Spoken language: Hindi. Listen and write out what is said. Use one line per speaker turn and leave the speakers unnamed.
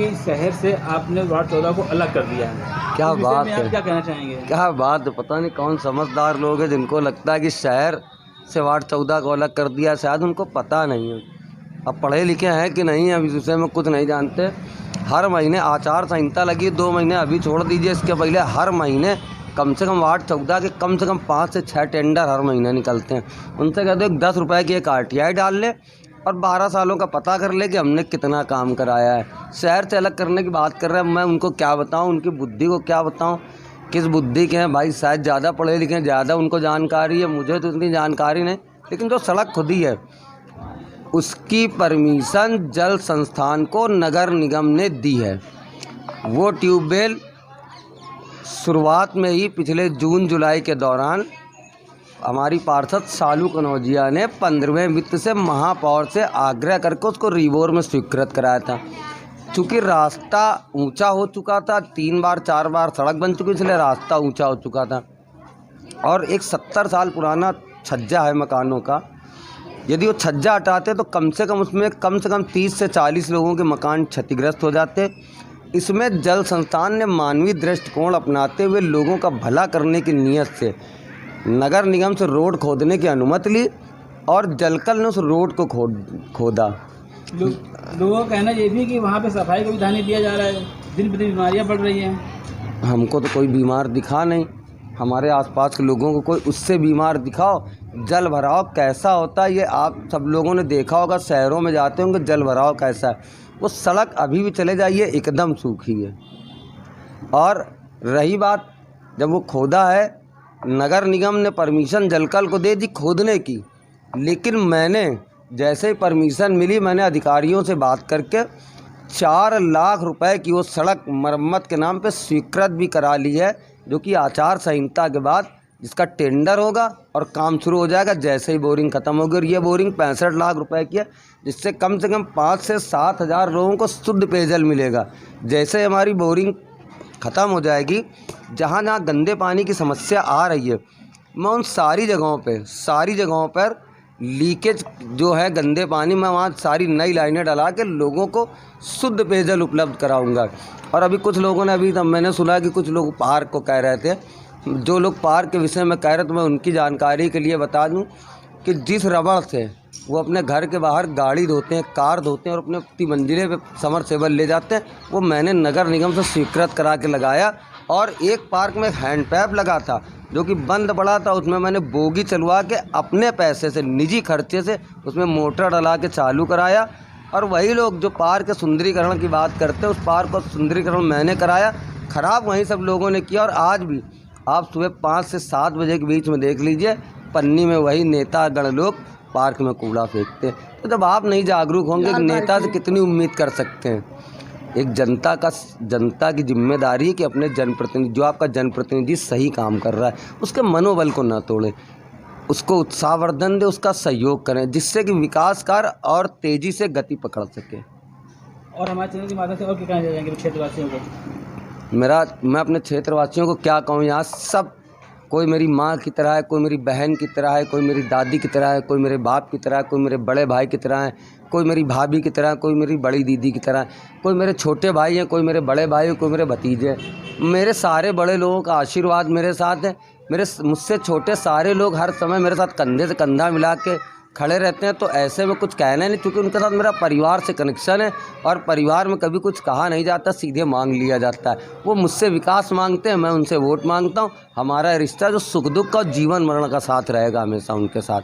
कि शहर से आपने वार्ड 14 को अलग कर दिया है,
क्या बात
आप
है,
क्या कहना चाहेंगे?
क्या बात है। पता नहीं कौन समझदार लोग हैं जिनको लगता है कि शहर से वार्ड 14 को अलग कर दिया। शायद उनको पता नहीं है, अब पढ़े लिखे हैं कि नहीं, अब इस विषय में कुछ नहीं जानते। हर महीने आचार संहिता लगी, 2 महीने अभी छोड़ दीजिए, इसके पहले हर महीने कम से कम वार्ड 14 के कम से कम 5 से 6 टेंडर हर महीने निकलते हैं। उनसे कहते हैं 10 रुपये की एक RTI डाल ले और 12 सालों का पता कर ले कि हमने कितना काम कराया है। शहर से अलग करने की बात कर रहे हैं, मैं उनको क्या बताऊं, उनकी बुद्धि को क्या बताऊं, किस बुद्धि के हैं भाई। शायद ज़्यादा पढ़े लिखे, ज़्यादा उनको जानकारी है, मुझे तो इतनी जानकारी नहीं। लेकिन जो सड़क खुदी है उसकी परमिशन जल संस्थान को नगर निगम ने दी है। वो ट्यूबवेल शुरुआत में ही पिछले जून जुलाई के दौरान हमारी पार्षद शालू कनौजिया ने 15वें वित्त से महापौर से आग्रह करके उसको रिवोर में स्वीकृत कराया था। चूँकि रास्ता ऊंचा हो चुका था, 3 बार 4 बार सड़क बन चुकी, इसलिए रास्ता ऊंचा हो चुका था। और एक 70 साल पुराना छज्जा है मकानों का, यदि वो छज्जा हटाते तो कम से कम उसमें कम से कम 30 से 40 लोगों के मकान क्षतिग्रस्त हो जाते। इसमें जल संस्थान ने मानवीय दृष्टिकोण अपनाते हुए लोगों का भला करने की नीयत से नगर निगम से रोड खोदने की अनुमति ली और जलकल ने उस रोड को खोदा।
लोगों का कहना ये भी कि वहाँ पे सफाई का भी ध्यान नहीं दिया जा रहा है, दिन प्रतिदिन बीमारियाँ बढ़ रही हैं।
हमको तो कोई बीमार दिखा नहीं, हमारे आसपास के लोगों को कोई उससे बीमार दिखाओ। जल भराव कैसा होता है ये आप सब लोगों ने देखा होगा, शहरों में जाते होंगे जल भराव कैसा है। वो सड़क अभी भी चले जाइए एकदम सूखी है। और रही बात, जब वो खोदा है, नगर निगम ने परमिशन जलकल को दे दी खोदने की, लेकिन मैंने जैसे ही परमिशन मिली मैंने अधिकारियों से बात करके 4 लाख रुपए की वो सड़क मरम्मत के नाम पे स्वीकृत भी करा ली है, जो कि आचार संहिता के बाद जिसका टेंडर होगा और काम शुरू हो जाएगा जैसे ही बोरिंग ख़त्म होगी। और ये बोरिंग 65 लाख रुपए की है, जिससे कम से कम 5 से 7 हज़ार लोगों को शुद्ध पेयजल मिलेगा। जैसे हमारी बोरिंग ख़त्म हो जाएगी, जहाँ जहाँ गंदे पानी की समस्या आ रही है, मैं उन सारी जगहों पर लीकेज जो है गंदे पानी, मैं वहाँ सारी नई लाइनें डला के लोगों को शुद्ध पेयजल उपलब्ध कराऊंगा। और अभी कुछ लोगों ने, अभी तब मैंने सुना कि कुछ लोग पार्क को कह रहे थे, जो लोग पार्क के विषय में कह रहे थे, मैं उनकी जानकारी के लिए बता दूं कि जिस रबड़ से वो अपने घर के बाहर गाड़ी धोते हैं, कार धोते हैं और अपने 3 मंजिले पे समरसेबल ले जाते हैं, वो मैंने नगर निगम से स्वीकृत करा के लगाया। और एक पार्क में हैंड पैप लगा था जो कि बंद पड़ा था, उसमें मैंने बोगी चलवा के अपने पैसे से, निजी खर्चे से उसमें मोटर डला के चालू कराया। और वही लोग जो पार्क के सुंदरीकरण की बात करते हैं, उस पार्क का सुंदरीकरण मैंने कराया, ख़राब वहीं सब लोगों ने किया। और आज भी आप सुबह 5 से 7 बजे के बीच में देख लीजिए, पन्नी में वही नेतागण लोग पार्क में कूड़ा फेंकते हैं। तो जब आप नहीं जागरूक होंगे कि नेता से कितनी उम्मीद कर सकते हैं। एक जनता की जिम्मेदारी है कि अपने जनप्रतिनिधि, जो आपका जनप्रतिनिधि सही काम कर रहा है, उसके मनोबल को ना तोड़ें, उसको उत्साहवर्धन दें, उसका सहयोग करें, जिससे कि विकास कार्य और तेज़ी से गति पकड़ सके।
और हमारे चैनल की माध्यम से और क्या कहना चाहेंगे क्षेत्रवासियों को?
मैं अपने क्षेत्रवासियों को क्या कहूँ, यहाँ सब कोई मेरी माँ की तरह है, कोई मेरी बहन की तरह है, कोई मेरी दादी की तरह है, कोई मेरे बाप की तरह है, कोई मेरे बड़े भाई की तरह है, कोई मेरी भाभी की तरह है, कोई मेरी बड़ी दीदी की तरह है, कोई मेरे छोटे भाई हैं, कोई मेरे बड़े भाई हैं, कोई मेरे भतीजे हैं। मेरे सारे बड़े लोगों का आशीर्वाद मेरे साथ है। मुझसे छोटे सारे लोग हर समय मेरे साथ कंधे से कंधा मिला के खड़े रहते हैं। तो ऐसे में कुछ कहना नहीं, क्योंकि उनके साथ मेरा परिवार से कनेक्शन है और परिवार में कभी कुछ कहा नहीं जाता, सीधे मांग लिया जाता है। वो मुझसे विकास मांगते हैं, मैं उनसे वोट मांगता हूँ। हमारा रिश्ता जो सुख दुख का जीवन मरण का साथ रहेगा हमेशा उनके साथ।